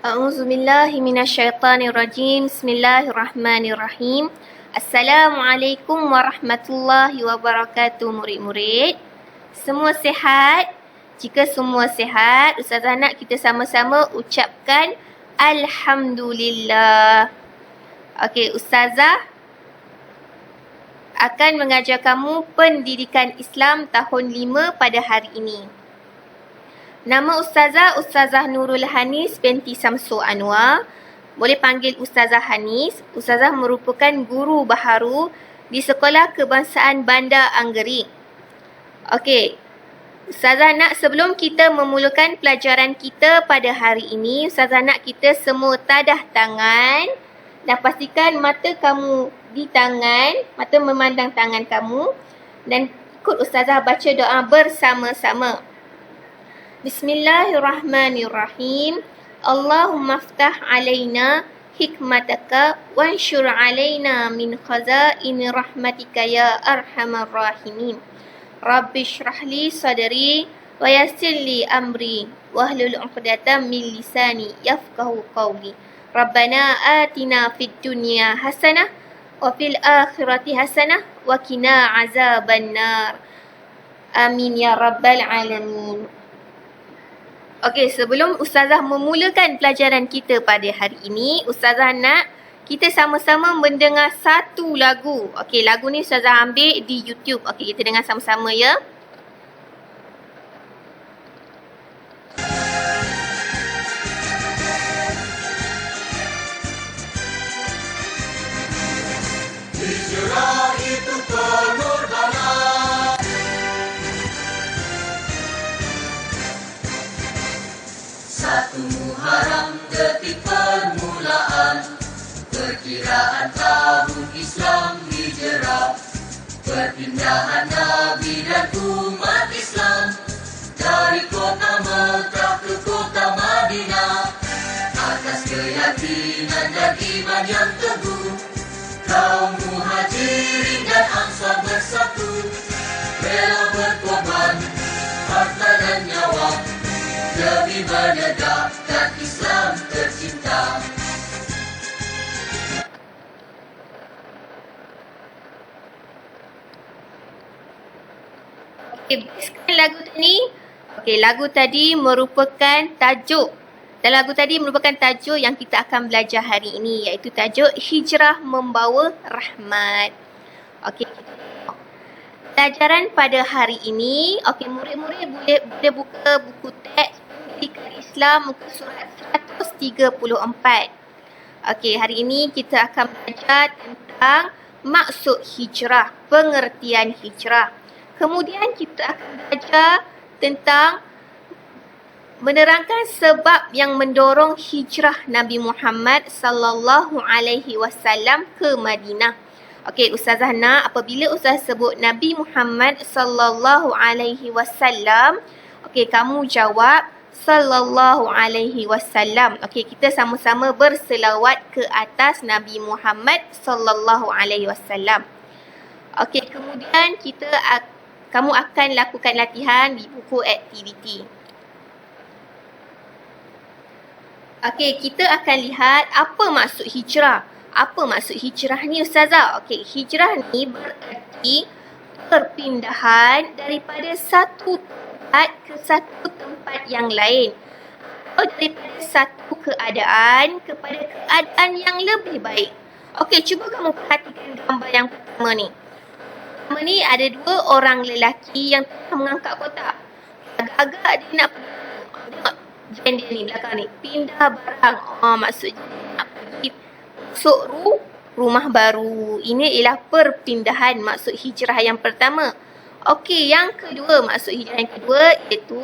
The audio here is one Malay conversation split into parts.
A'udzubillahi minasyaitonirrajim. Bismillahirrahmanirrahim. Assalamualaikum warahmatullahi wabarakatuh murid-murid. Semua sihat? Jika semua sihat, Ustazah nak kita sama-sama ucapkan Alhamdulillah. Okey, Ustazah akan mengajar kamu pendidikan Islam tahun 5 pada hari ini. Nama Ustazah, Ustazah Nurul Hanis binti Samsul Anwar. Boleh panggil Ustazah Hanis. Ustazah merupakan guru baharu di Sekolah Kebangsaan Bandar Anggerik. Okey, Ustazah nak sebelum kita memulakan pelajaran kita pada hari ini, Ustazah nak kita semua tadah tangan dan pastikan mata kamu di tangan, mata memandang tangan kamu dan ikut Ustazah baca doa bersama-sama. Bismillahirrahmanirrahim. Allahumma aftah alaina hikmataka wanshur alaina min khazaini rahmatika ya arhamar rahimin. Rabbi shrahli sadri wa yassirli amri wahlul 'uqdatam min lisani yafqahu qawli. Rabbana atina fid dunya hasanah wa fil akhirati hasanah wa qina azabannar. Amin ya rabbal alamin. Okey, sebelum Ustazah memulakan pelajaran kita pada hari ini, Ustazah nak kita sama-sama mendengar satu lagu. Okey, lagu ni Ustazah ambil di YouTube. Okey, kita dengar sama-sama ya. Hijrah itu pengorbanan, satu Muharram detik permulaan, perkiraan tahun Islam hijrah, perpindahan Nabi dan umat Islam dari kota Mekah ke kota Madinah. Atas keyakinan dan iman yang teguh, kaum muhajirin dan ansar bersatu, rela berkorban harta dan nyawa demi menegakkan Islam tercinta. Okey, sekarang lagu tadi. Okey, lagu tadi merupakan tajuk. Dan lagu tadi merupakan tajuk yang kita akan belajar hari ini, iaitu tajuk Hijrah Membawa Rahmat. Okey, pelajaran pada hari ini, okey, murid-murid boleh buka buku teks Pendidikan Islam muka surat 134. Okey, hari ini kita akan belajar tentang maksud hijrah, pengertian hijrah. Kemudian kita akan belajar tentang menerangkan sebab yang mendorong hijrah Nabi Muhammad sallallahu alaihi wasallam ke Madinah. Okey, Ustazah nak apabila Ustazah sebut Nabi Muhammad sallallahu alaihi wasallam, okey, kamu jawab sallallahu alaihi wasallam. Okey, kita sama-sama berselawat ke atas Nabi Muhammad sallallahu alaihi wasallam. Okey, kemudian kamu akan lakukan latihan di buku aktiviti. Okey, kita akan lihat apa maksud hijrah. Apa maksud hijrah ni Ustazah? Okey, hijrah ni berarti perpindahan daripada satu tempat ke satu tempat yang lain. Atau daripada satu keadaan kepada keadaan yang lebih baik. Okey, cuba kamu perhatikan gambar yang pertama ni. Pertama ni ada dua orang lelaki yang tengah mengangkat kotak. Agak-agak dia nak jend dia ni belakang ni, pindah barang. Maksudnya nak pergi masuk rumah baru. Ini ialah perpindahan, maksud hijrah yang pertama. Okey, yang kedua, maksud hijrah yang kedua iaitu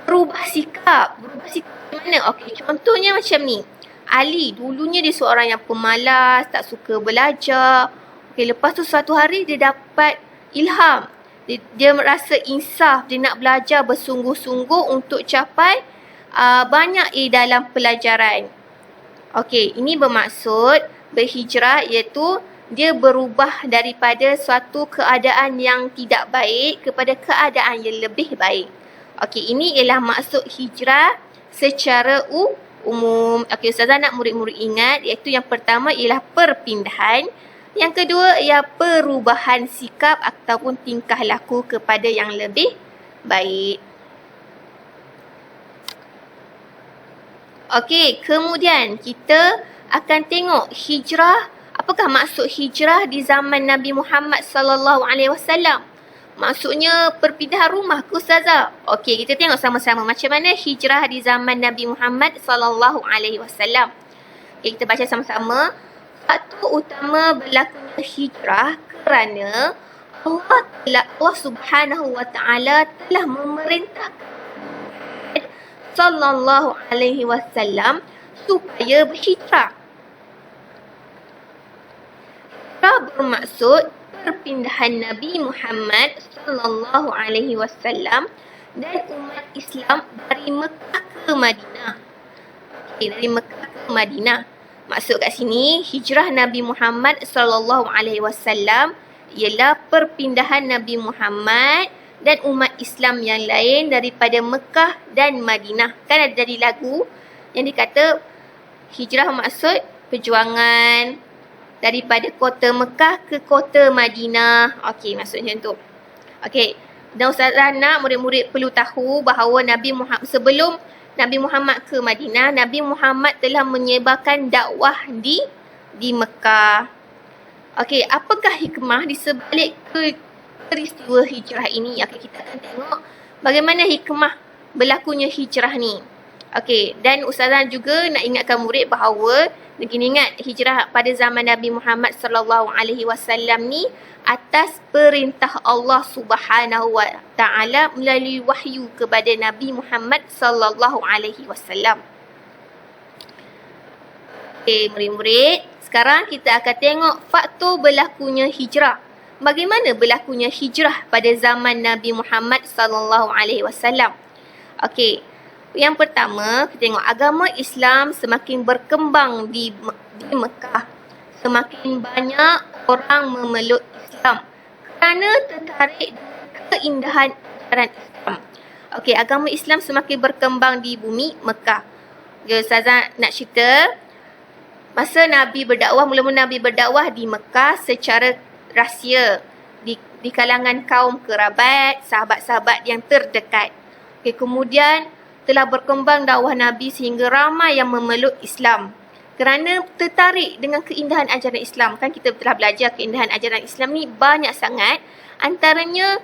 berubah sikap. Berubah sikap macam mana? Okey, contohnya macam ni. Ali, dulunya dia seorang yang pemalas, tak suka belajar. Okey, lepas tu suatu hari dia dapat ilham. Dia merasa insaf, dia nak belajar bersungguh-sungguh untuk capai banyak dalam pelajaran. Okey, ini bermaksud berhijrah iaitu dia berubah daripada suatu keadaan yang tidak baik kepada keadaan yang lebih baik. Okey, ini ialah maksud hijrah secara umum. Okey, Ustazah nak murid-murid ingat, iaitu yang pertama ialah perpindahan. Yang kedua ialah perubahan sikap ataupun tingkah laku kepada yang lebih baik. Okey, kemudian kita akan tengok hijrah. Apakah maksud hijrah di zaman Nabi Muhammad sallallahu alaihi wasallam? Maksudnya perpindahan rumah ke Ustazah? Okey, kita tengok sama-sama macam mana hijrah di zaman Nabi Muhammad sallallahu alaihi wasallam. Okey, kita baca sama-sama. Faktor utama berlakunya hijrah kerana Allah Subhanahu wa taala telah memerintahkan sallallahu alaihi wasallam supaya berhijrah. Hijrah bermaksud perpindahan Nabi Muhammad sallallahu alaihi wasallam dan umat Islam dari Mekah ke Madinah. Okey, dari Mekah ke Madinah. Maksud kat sini hijrah Nabi Muhammad sallallahu alaihi wasallam ialah perpindahan Nabi Muhammad dan umat Islam yang lain daripada Mekah dan Madinah. Kan ada jadi lagu yang dikata hijrah maksud perjuangan daripada kota Mekah ke kota Madinah. Okey, maksudnya tu. Okey, dan Ustazah nak murid-murid perlu tahu bahawa sebelum Nabi Muhammad ke Madinah, Nabi Muhammad telah menyebarkan dakwah di Mekah. Okey, apakah hikmah di sebalik peristiwa hijrah ini? Okey, kita akan tengok bagaimana hikmah berlakunya hijrah ni. Okey, dan Ustazah juga nak ingatkan murid bahawa ingat hijrah pada zaman Nabi Muhammad sallallahu alaihi wasallam ni atas perintah Allah Subhanahu wa taala melalui wahyu kepada Nabi Muhammad sallallahu alaihi wasallam. Okey, murid-murid, sekarang kita akan tengok faktor berlakunya hijrah. Bagaimana berlakunya hijrah pada zaman Nabi Muhammad sallallahu alaihi wasallam? Okey, yang pertama, kita tengok agama Islam semakin berkembang di Mekah. Semakin banyak orang memeluk Islam kerana tertarik dengan keindahan ajaran Islam. Okey, agama Islam semakin berkembang di bumi Mekah. Okay, Ustazah nak cerita, masa Nabi berdakwah, mula-mula Nabi berdakwah di Mekah secara rahsia di kalangan kaum kerabat, sahabat-sahabat yang terdekat. Okey, kemudian telah berkembang dakwah Nabi sehingga ramai yang memeluk Islam kerana tertarik dengan keindahan ajaran Islam. Kan kita telah belajar keindahan ajaran Islam ni banyak sangat. Antaranya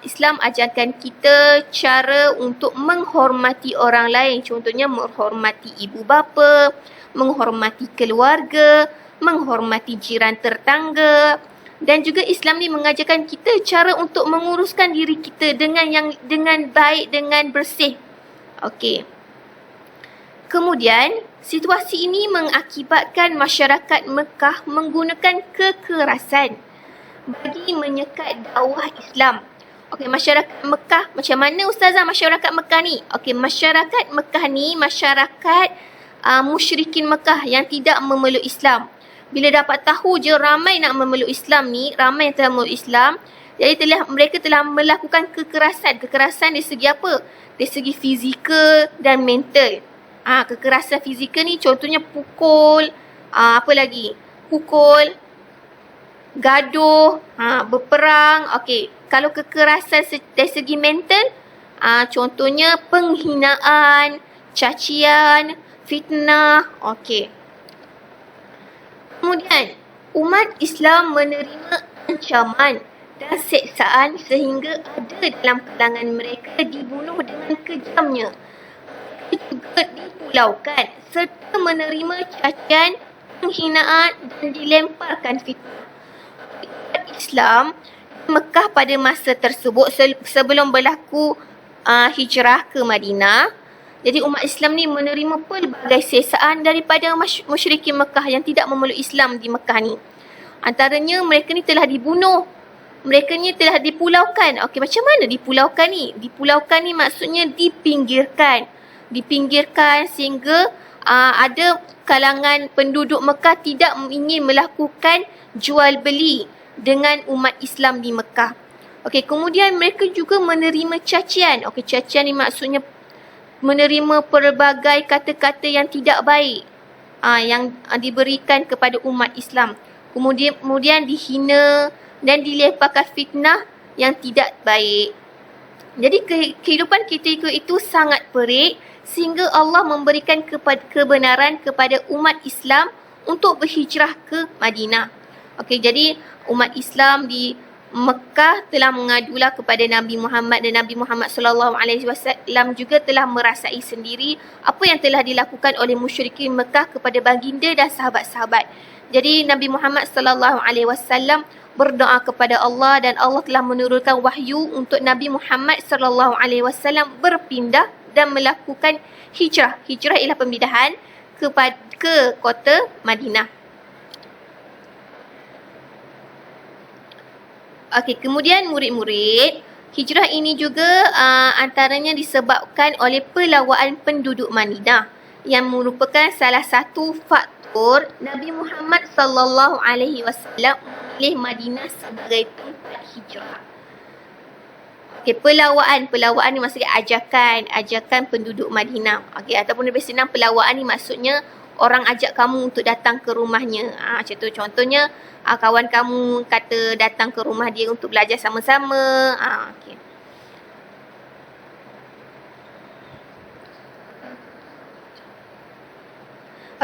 Islam ajarkan kita cara untuk menghormati orang lain. Contohnya menghormati ibu bapa, menghormati keluarga, menghormati jiran tetangga. Dan juga Islam ni mengajarkan kita cara untuk menguruskan diri kita dengan baik, dengan bersih. Okey. Kemudian, situasi ini mengakibatkan masyarakat Mekah menggunakan kekerasan bagi menyekat dakwah Islam. Okey, masyarakat Mekah, macam mana Ustazah masyarakat Mekah ni? Okey, masyarakat Mekah ni masyarakat musyrikin Mekah yang tidak memeluk Islam. Bila dapat tahu je ramai nak memeluk Islam ni, ramai yang telah memeluk Islam, jadi mereka telah melakukan kekerasan. Kekerasan dari segi apa? Dari segi fizikal dan mental. Kekerasan fizikal ni contohnya pukul, apa lagi? Pukul, gaduh, berperang. Okey, kalau kekerasan dari segi mental, contohnya penghinaan, cacian, fitnah. Okey. Kemudian, umat Islam menerima ancaman dan seksaan sehingga ada dalam kalangan mereka dibunuh dengan kejamnya. Mereka juga dipulaukan serta menerima cacian, penghinaan dan dilemparkan fitnah. Umat Islam di Mekah pada masa tersebut sebelum berlaku hijrah ke Madinah, jadi umat Islam ni menerima pelbagai seksaan daripada musyrikin Mekah yang tidak memeluk Islam di Mekah ni. Antaranya mereka ni telah dibunuh. Mereka ni telah dipulaukan. Okey, macam mana dipulaukan ni? Dipulaukan ni maksudnya dipinggirkan. Dipinggirkan sehingga ada kalangan penduduk Mekah tidak ingin melakukan jual beli dengan umat Islam di Mekah. Okey, kemudian mereka juga menerima cacian. Okey, cacian ni maksudnya menerima pelbagai kata-kata yang tidak baik yang diberikan kepada umat Islam. Kemudian dihina dan dilemparkan fitnah yang tidak baik. Jadi kehidupan ketika itu sangat perik sehingga Allah memberikan kebenaran kepada umat Islam untuk berhijrah ke Madinah. Okey, jadi umat Islam di Mekah telah mengadulah kepada Nabi Muhammad dan Nabi Muhammad sallallahu alaihi wasallam juga telah merasai sendiri apa yang telah dilakukan oleh musyrikin Mekah kepada baginda dan sahabat-sahabat. Jadi Nabi Muhammad sallallahu alaihi wasallam berdoa kepada Allah dan Allah telah menurunkan wahyu untuk Nabi Muhammad sallallahu alaihi wasallam berpindah dan melakukan hijrah. Hijrah ialah pemindahan ke kota Madinah. Okey, kemudian murid-murid, hijrah ini juga antaranya disebabkan oleh pelawaan penduduk Madinah yang merupakan salah satu faktor Nabi Muhammad sallallahu alaihi wasallam memilih Madinah sebagai tempat hijrah. Okey, pelawaan ni maksudnya ajakan penduduk Madinah. Okey, ataupun lebih senang pelawaan ni maksudnya orang ajak kamu untuk datang ke rumahnya. Macam tu contohnya kawan kamu kata datang ke rumah dia untuk belajar sama-sama. Okey.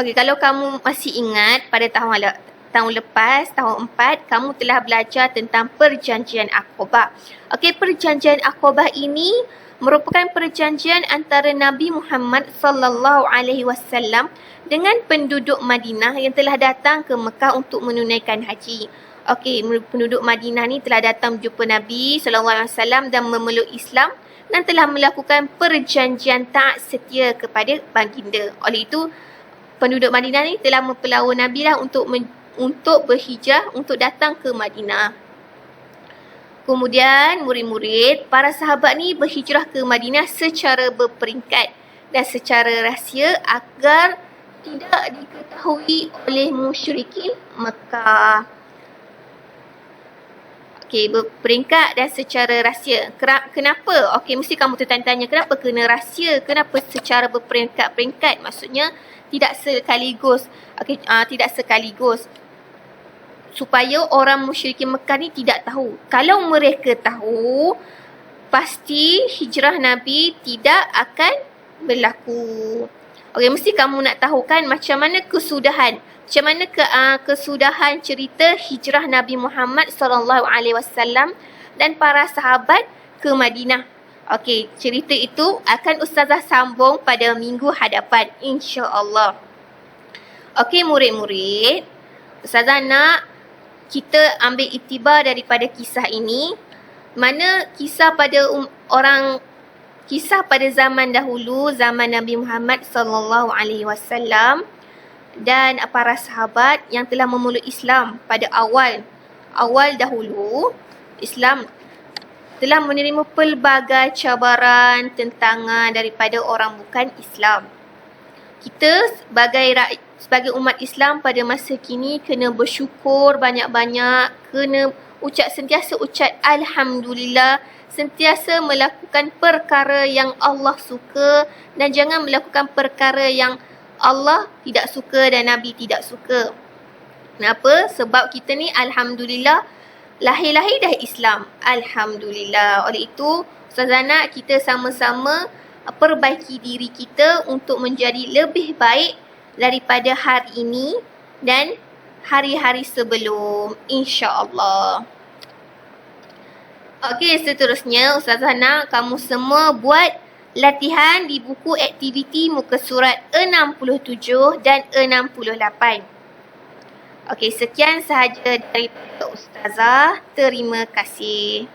Okey, kalau kamu masih ingat pada tahun lepas, tahun 4, kamu telah belajar tentang perjanjian Aqabah. Okey, perjanjian Aqabah ini merupakan perjanjian antara Nabi Muhammad sallallahu alaihi wasallam dengan penduduk Madinah yang telah datang ke Mekah untuk menunaikan haji. Okey, penduduk Madinah ni telah datang jumpa Nabi sallallahu alaihi wasallam dan memeluk Islam dan telah melakukan perjanjian taat setia kepada baginda. Oleh itu, penduduk Madinah ni telah mempelawa Nabi lah untuk berhijrah untuk datang ke Madinah. Kemudian murid-murid, para sahabat ni berhijrah ke Madinah secara berperingkat dan secara rahsia agar tidak diketahui oleh musyrikin Mekah. Okey, berperingkat dan secara rahsia. Kenapa? Okey, mesti kamu tertanya-tanya kenapa kena rahsia? Kenapa secara berperingkat-peringkat? Maksudnya tidak sekaligus. Okey, tidak sekaligus. Supaya orang musyrikin Mekah ni tidak tahu. Kalau mereka tahu, pasti hijrah Nabi tidak akan berlaku. Okey, mesti kamu nak tahu kan macam mana kesudahan. Macam mana kesudahan cerita hijrah Nabi Muhammad sallallahu alaihi wasallam dan para sahabat ke Madinah. Okey, cerita itu akan Ustazah sambung pada minggu hadapan, insya-Allah. Okey, murid-murid, Ustazah nak kita ambil iktibar daripada kisah ini, mana kisah pada zaman dahulu, zaman Nabi Muhammad sallallahu alaihi wasallam dan para sahabat yang telah memeluk Islam pada awal dahulu. Islam telah menerima pelbagai cabaran, tentangan daripada orang bukan Islam. Kita sebagai umat Islam pada masa kini kena bersyukur banyak-banyak, kena sentiasa ucap Alhamdulillah, sentiasa melakukan perkara yang Allah suka dan jangan melakukan perkara yang Allah tidak suka dan Nabi tidak suka. Kenapa? Sebab kita ni Alhamdulillah lahir-lahir dah Islam. Alhamdulillah. Oleh itu, Ustazah nak kita sama-sama perbaiki diri kita untuk menjadi lebih baik daripada hari ini dan hari-hari sebelum, insya-Allah. Okey, seterusnya Ustazah nak kamu semua buat latihan di buku aktiviti muka surat 67 dan 68. Okey, sekian sahaja daripada Ustazah. Terima kasih.